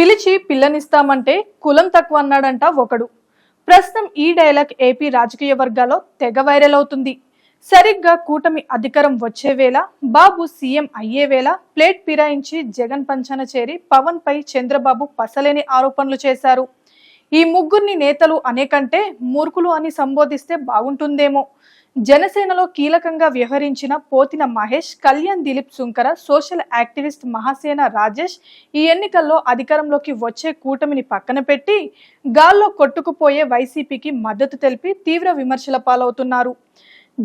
పిలిచి పిల్లనిస్తామంటే కులం తక్కువ అన్నాడంట ఒకడు. ప్రస్తుతం ఈ డైలాగ్ ఏపీ రాజకీయ వర్గాల్లో తెగ వైరల్ అవుతుంది. సరిగ్గా కూటమి అధికారం వచ్చే వేళ, బాబు సీఎం అయ్యే వేళ ప్లేట్ పిరాయించి జగన్ పంచన చేరి పవన్ పై చంద్రబాబు పసలేని ఆరోపణలు చేశారు. ఈ ముగ్గురిని నేతలు అనేకంటే మూర్ఖులు అని సంబోధిస్తే బాగుంటుందేమో. జనసేనలో కీలకంగా వ్యవహరించిన పోతిన మహేష్, కళ్యాణ్ దిలీప్ సుంకర, సోషల్ యాక్టివిస్ట్ మహాసేన రాజేష్ ఈ ఎన్నికల్లో అధికారంలోకి వచ్చే కూటమిని పక్కన పెట్టి గాల్లో కొట్టుకుపోయే వైసీపీకి మద్దతు తెలిపి తీవ్ర విమర్శల పాలవుతున్నారు.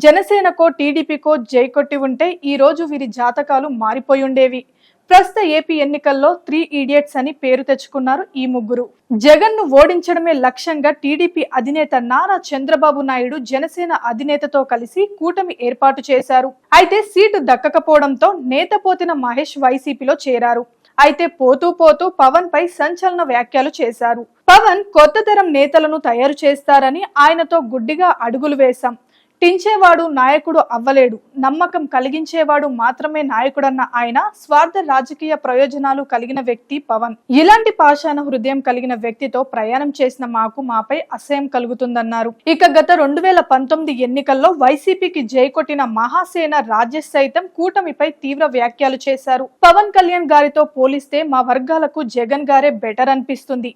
జనసేనకో టీడీపీకో జై కొట్టి ఉంటే ఈ రోజు వీరి జాతకాలు మారిపోయుండేవి. ప్రస్తుత ఏపీ ఎన్నికల్లో 3 ఇడియట్స్ అని పేరు తెచ్చుకున్నారు ఈ ముగ్గురు. జగన్ ను ఓడించడమే లక్ష్యంగా టీడీపీ అధినేత నారా చంద్రబాబు నాయుడు జనసేన అధినేతతో కలిసి కూటమి ఏర్పాటు చేశారు. అయితే సీటు దక్కకపోవడంతో నేత పోతిన మహేష్ వైసీపీలో చేరారు. అయితే పోతూ పోతూ పవన్ పై సంచలన వ్యాఖ్యలు చేశారు. పవన్ కొత్త తరం నేతలను తయారు చేస్తారని ఆయనతో గుడ్డిగా అడుగులు వేశాం. టించేవాడు నాయకుడు అవ్వలేడు, నమ్మకం కలిగించేవాడు మాత్రమే నాయకుడన్న ఆయన స్వార్థ రాజకీయ ప్రయోజనాలు కలిగిన వ్యక్తి పవన్. ఇలాంటి పాషాణ హృదయం కలిగిన వ్యక్తితో ప్రయాణం చేసిన మాపై అసహ్యం కలుగుతుందన్నారు. ఇక గత 2019 ఎన్నికల్లో వైసీపీకి జై కొట్టిన మహాసేన రాజేష్ సైతం కూటమిపై తీవ్ర వ్యాఖ్యలు చేశారు. పవన్ కళ్యాణ్ గారితో పోలిస్తే మా వర్గాలకు జగన్ గారే బెటర్ అనిపిస్తుంది.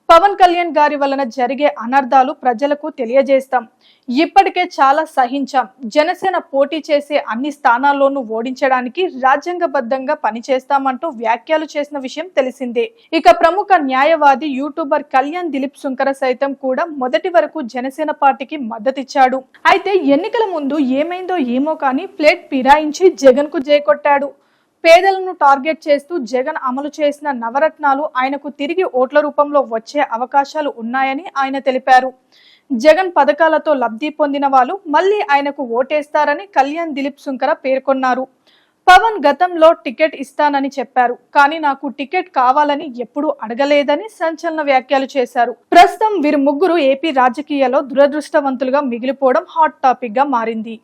పవన్ కళ్యాణ్ గారి వలన జరిగే అనర్థాలు ప్రజలకు తెలియజేస్తాం. ఇప్పటికే చాలా సహించాం. జనసేన పోటీ చేసే అన్ని స్థానాల్లోనూ ఓడించడానికి రాజ్యాంగబద్ధంగా పనిచేస్తామంటూ వ్యాఖ్యలు చేసిన విషయం తెలిసిందే. ఇక ప్రముఖ న్యాయవాది యూట్యూబర్ కళ్యాణ్ దిలీప్ సుంకర సైతం కూడా మొదటి వరకు జనసేన పార్టీకి మద్దతిచ్చాడు. అయితే ఎన్నికల ముందు ఏమైందో ఏమో కానీ ప్లేట్ పిరాయించి జగన్ కు జై కొట్టాడు. పేదలను టార్గెట్ చేస్తూ జగన్ అమలు చేసిన నవరత్నాలు ఆయనకు తిరిగి ఓట్ల రూపంలో వచ్చే అవకాశాలు ఉన్నాయని ఆయన తెలిపారు. జగన్ పథకాలతో లబ్ధి పొందిన వాళ్ళు మళ్లీ ఆయనకు ఓటేస్తారని కళ్యాణ్ దిలీప్ సుంకర పేర్కొన్నారు. పవన్ గతంలో టికెట్ ఇస్తానని చెప్పారు, కానీ నాకు టికెట్ కావాలని ఎప్పుడూ అడగలేదని సంచలన వ్యాఖ్యలు చేశారు. ప్రస్తుతం వీరు ముగ్గురు ఏపీ రాజకీయాల్లో దురదృష్టవంతులుగా మిగిలిపోవడం హాట్ టాపిక్ గా మారింది.